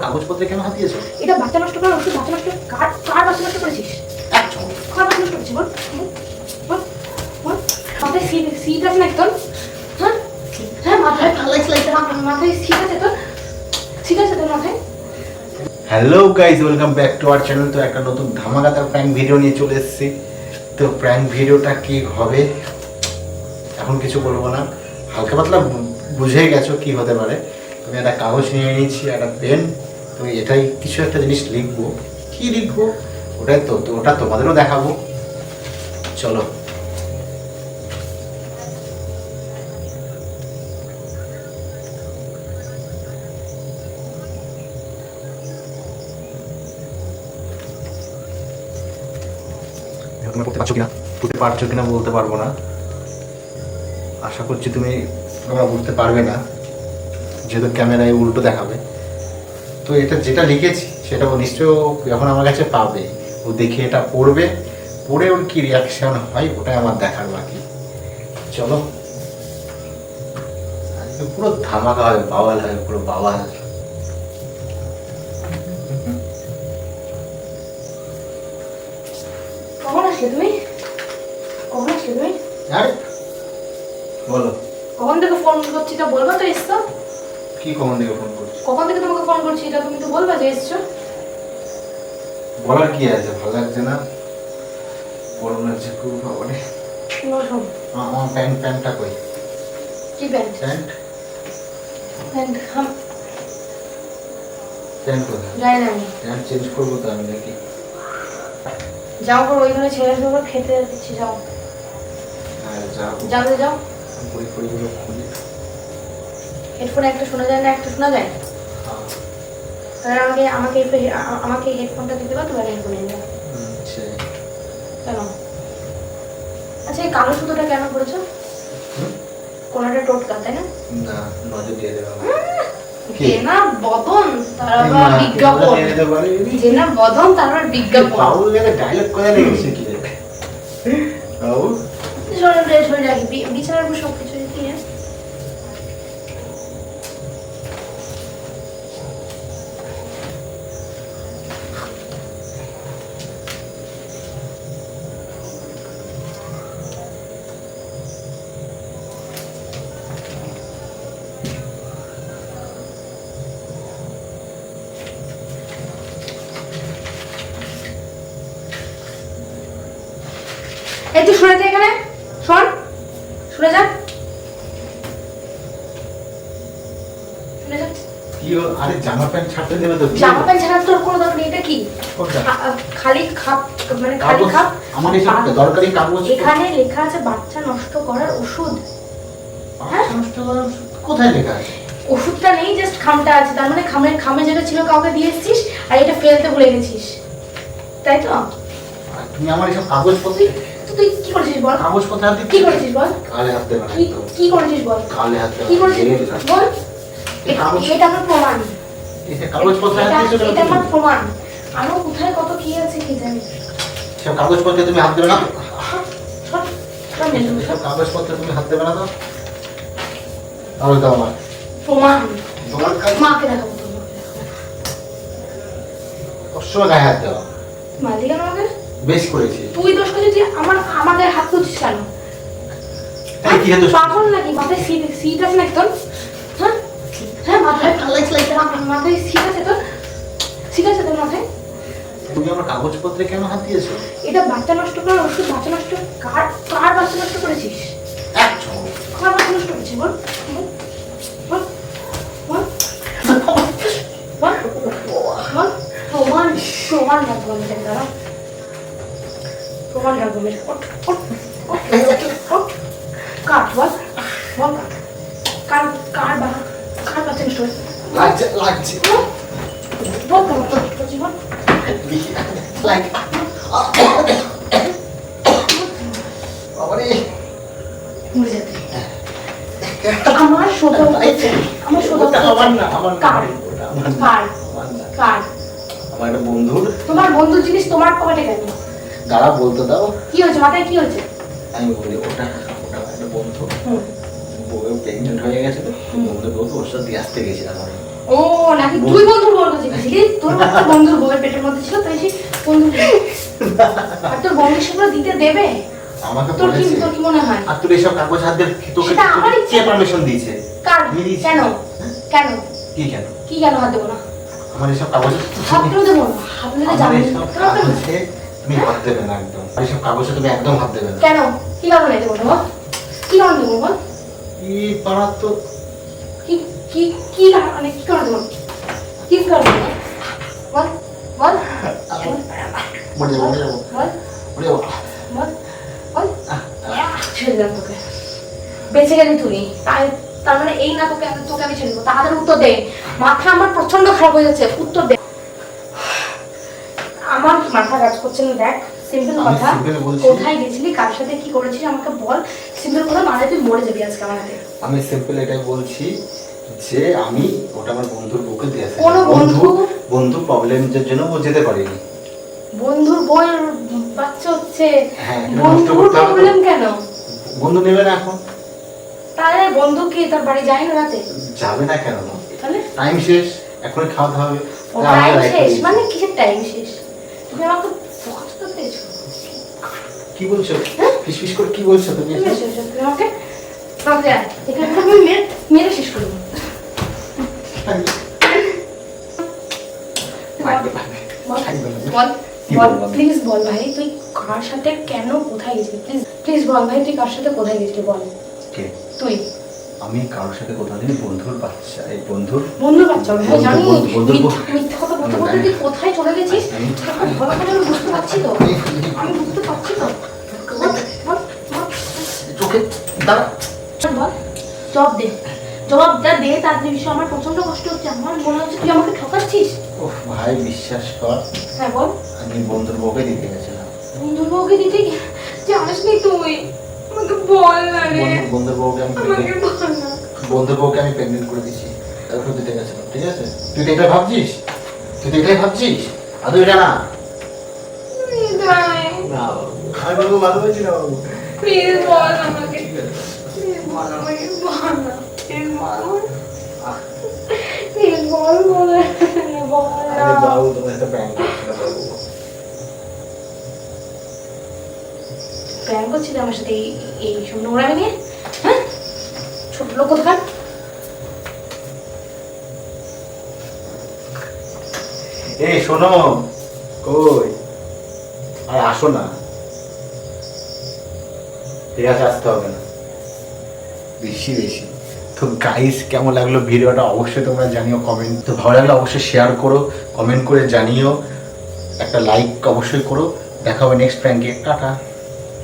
কাগজপত্রে কেন হাত দিয়েছো? এটা বাচ্চা নষ্ট করার ওষুধ। বাচ্চা নষ্ট কার বাচ্চা নষ্ট করেছিস? একদম। কার বাচ্চা নষ্ট করেছিস বল? বল বল। মাথায় সিট আছে নাকি তোর? হ্যাঁ হ্যাঁ, মাথায় মাথায় সিট আছে তোর? সিট আছে তোর মাথায়? Hello guys, welcome back to our channel. তো একটা নতুন ধামাকাদার প্র্যাঙ্ক ভিডিও নিয়ে চলে এসেছি। তো প্র্যাঙ্ক ভিডিওটা কি হবে এখন কিছু বলবো না, হালকা পাতলা বুঝে গেছো কি হতে পারে। তুমি একটা কাগজ নিয়ে নিয়েছি, একটা পেন। তুমি এটাই কিছু একটা জিনিস লিখবো। কি লিখবো ওটাই তো ওটা তোমাদেরও দেখাবো। চলো। তুমি করতে পারছো কিনা বলতে পারবো না, আশা করছি তুমি তোমরা বুঝতে পারবে না, যেহেতু ক্যামেরায় উল্টো দেখাবে। তো এটা যেটা লিখেছি সেটা ও নিশ্চয়ই যখন আমার কাছে পাবে, ও দেখে এটা পড়বে, পড়ে ওর কি রিয়াকশন হয় ওটাই আমার দেখার বাকি। চলো, আজকে পুরো ধামাকা হবে, বাওয়াল হবে, পুরো বাওয়াল। কখন আসলে তুমি? কখন আসলে তুমি? আরে বলো, কখন থেকে ফোন করছি তা বলবা তো এসছো? কি কখন থেকে ফোন করছো? কখন থেকে তোমাকে ফোন করছি এটা তুমি তো বলবা যে এসছো। বলার কি আছে, ভালো লাগছে না, গরম লাগছে খুব। বাবারে, শোন। আমার প্যান্টটা কই? কি প্যান্ট? প্যান্ট প্যান্ট প্যান্ট কোথায়? যাই না আমি। প্যান্ট চেঞ্জ করবো তো আমি নাকি? যাও করে ওইখানে ছেড়ে দেবো, খেতে দিচ্ছি, যাও হ্যাঁ যাবো। যাবে যাও। বই ফইগুলো খুলি। হেডফোনে একটা শোনা যায় না, একটা শোনা যায়। হ্যাঁ, তাহলে আমাকে হেডফোনটা দিতে পারো, তোমার হেডফোন নিয়ে যাও। আচ্ছা। কেন? আচ্ছা, এই কালো সুতোটা কেন করেছো? হুম? কোনটা টোটকা, তাই না? না, নজর দিয়ে দেবো। জেনা বদন তার আবার বিজ্ঞাপন। জেনা বদন তার আবার বিজ্ঞাপন। বাউল লেগে ডায়লগ করে লেগেছে কি রে? বাউল সরে রাখি বিছানার উপর সব কিছু দিয়ে। এই তুই শুনে যা, এখানে শোন, শুনে যা, শুনে যা। কি আরে জামা প্যান্ট ছাড়তে দেবে তো? জামা প্যান্ট ছাড়া তোর কোনো দরকার নেই। এটা কি? কোনটা? খালি খাপ, মানে খালি কাগজ, খাপ। আমার এসব দরকারি কাগজ। এখানে লেখা আছে বাচ্চা নষ্ট করার ওষুধ। বাচ্চা নষ্ট করার ওষুধ? কোথায় লেখা আছে? ওষুধটা নেই, জাস্ট খামটা আছে। তার মানে খামে যেটা ছিল কাউকে দিয়ে এসেছিস, আর এটা ফেলতে ভুলে গেছিস, তাই তো? আর তুমি আমার এসব কাগজপত্র, তুই কি করেছিস বল? কাগজপত্র হাত দিচ্ছিস? কি করেছিস বল? কালে হাত দেবে না কি একদম। কি করেছিস বল? কালে হাত দেবে কি করেছিস বল? কাগজ, এটা আমার প্রমাণ। এটা কাগজপত্র হাত দিয়েছো কেন এটা তুমি? আমার প্রমাণ। আরো কোথায় কত কি আছে কি জানি। সব কাগজপত্রে তুমি হাত দেবে না? সর, সর মেজো, সর। সব কাগজপত্রে তুমি হাত দেবে না তো? তাহলে দাও আমার প্রমাণ। তোমার কাছে মাকে দেখাবো, তোর মাকে দেখাবো। অবশ্যই গায়ে হাত দেওয়া মারলি কেন আমাকে? বেশ করেছি। তুই দোষ করছিস, তুই আমাদের হাত তুলছিস কেন? এই কি হেতু? পাগল নাকি? মাথায় সিট আছে নাকি তোর? হ্যাঁ হ্যাঁ, মাথায় মাথায় সিট আছে তোর? সিট আছে তোর মাথায়? তুমি আমার কাগজপত্রে কেন হাত দিয়েছো? এটা বাচ্চা নষ্ট করার ওষুধ। বাচ্চা নষ্ট কার বাচ্চা নষ্ট করেছিস? একদম। কার বাচ্চা নষ্ট করেছিস বল? বল বল বল বল। প্রমাণ প্রমাণ রাখবো আমি, দাঁড়া। প্রমাণ রাখবো আমি। কার বল, বল কার কার কার বাচ্চা নষ্ট করেছিস? লাগছে লাগছে বল কার বাচ্চা নষ্ট করেছিস বল। লাগে। বাবারে, মরে যাবে। আমার সোজা আমার সোজা ওটা আমার না, আমার না, কার ওটা আমার না, কার আমার না। কার? আমার একটা বন্ধুর। তোমার বন্ধুর জিনিস তোমার পকেটে কেন? দাঁড়া বলতে দাও। কি হয়েছে মাথায়, কি হয়েছে? আমি বলি ওটা ওটা একটা বন্ধু, হুম। বউ প্রেগনেন্ট হয়ে গেছে তো, বন্ধু বলতো ওর সাথে দিয়ে আসতে গেছিলাম আমি। ও নাকি তুই বন্ধুর বল করছিস? একটা বন্ধুর বউয়ের পেটের মধ্যে ছিল, তাই সেই বন্ধু আর তোর বন্ধু সেগুলো দিতে দেবে? আমাকে তোর কি বলেছে। তোর কি মনে হয়? আর তোর এসব কাগজ হাত দিয়ে তোকে সেটা আমার কে ইচ্ছে। পারমিশন দিয়েছে? কার? আমি দিয়েছি। কেন কেন কি কেন? কি কেন হাত দেবো না? আমার এসব কাগজ হাত তুলে দেবো না, হাত দিলে আমার জানি এসব কাগজে তুমি হাত দেবে না একদম। আর এসব কাগজে তুমি একদম হাত দেবে না। কেন? কি কারণে দেবো না বল? কি কারণে দেবো বল? এই পাড়ার তো কি কি কি মানে কি কারণে দেবো? কি কারণে দেবো? বল বল মরে যাবো, মরে যাবো, বল মরে যাবো। বল বল ছেড়ে দিলাম তোকে, বেঁচে গেলি তুই। তাই তার মানে এই না তোকে তোকে আমি ছেড়ে দেবো? তাড়াতাড়ি উত্তর দে, মাথা আমার প্রচন্ড খারাপ হয়ে যাচ্ছে, উত্তর দে। আমার মাথা কাজ করছে না, দেখ সিম্পল আমি কথা, simple বলছি। কোথায় গেছিলি, কার সাথে কি করেছিস আমাকে বল। সিম্পল কথা, মানে তুই মরে যাবি আজকে আমার হাতে। আমি সিম্পল এটাই বলছি যে আমি ওটা আমার বন্ধুর বুকে দিয়েছি। কোনো বন্ধু- বন্ধু প্রবলেমের জন্য ও যেতে পারেনি। বন্ধুর বইয়ের বাচ্চা হচ্ছে, হ্যাঁ, এটা নষ্ট বন্ধুর করতে হবে তো। প্রবলেম কেন? বন্ধু নেবে না এখন? তাহলে বন্ধু কি তার বাড়ি যায় না রাতে? যাবে না কেন? তাহলে টাইম শেষ, এখন খাওয়াতে হবে। টাইম শেষ মানে কিসের টাইম শেষ? তুমি আমাকে ফোকাস করতে এসো। কি বলছো? ফিসফিস করে কি বলছো তুমি? তুমি এসো, এসো, তুমি আমাকে তাহলে এখানে আমি মেরে শেষ করবো। বল বল কি বল বলবো আমি? প্লিজ বল ভাই, তুই কার সাথে কেন কোথায় গেছিলি? প্লিজ প্লিজ বল ভাই, তুই কার সাথে কোথায় গেছিলি বল। কে? তুই আমি কারোর সাথে কোথাও নেই, বন্ধুর বাচ্চা, এই বন্ধুর বন্ধু বাচ্চা ভাই, বন্ধু- জানি বন্ধু- বন্ধু- মিথ্যা কথা বলতে বলতে তুই কোথায় চলে গেছিস? আমি- তোকে ভালো করে আমি বুঝতে পারছি তো, আমি বুঝতে পারছি তো। বল বল বল চোখে দাঁড়া। বল, জবাব দে, জবাবটা দে। তার বিষয়ে আমার প্রচন্ড কষ্ট হচ্ছে, আমার মনে হচ্ছে তুই আমাকে ঠকাচ্ছিস। ওহ ভাই, বিশ্বাস কর, হ্যাঁ বল। আমি বন্ধুর বউকে দিতে গেছিলাম। বন্ধুর বউকে দিতে যাসনি তুই? আমাকে বল না রে, বন্ধুর বউকে আমি আমাকে বল না। বন্ধুর বউকে আমি প্রেগনেন্ট করে দিচ্ছি, তারপর দিতে গেছিলাম। ঠিক আছে, তুই তো এটাই ভাবছিস, তুই তো এটাই ভাবছিস। আদৌ এটা না। প্লিজ ভাই, না, আমি বলবো ভালোবাসি না বাবু। প্লিজ বল আমাকে, প্লিজ বল আমাকে, বল না, প্লিজ বল আমাকে। প্লিজ বল, বল বল আরে না। বাবু, তোমার একটা প্র্যাঙ্ক করছিল বাবু। প্ল্যান করছিলি আমার সাথে এই সব নোংরামি নিয়ে? হ্যাঁ, ছোট লোক কোথাকার। এই শোনো, কই আর আসো না। ঠিক আছে, আসতে হবে না বেশি বেশি। তো গাইস, কেমন লাগলো ভিডিওটা অবশ্যই তোমরা জানিও কমেন্ট। তো ভালো লাগলে অবশ্যই শেয়ার করো, কমেন্ট করে জানিও, একটা লাইক অবশ্যই করো। দেখা হবে নেক্সট প্র্যাঙ্কে। টাটা।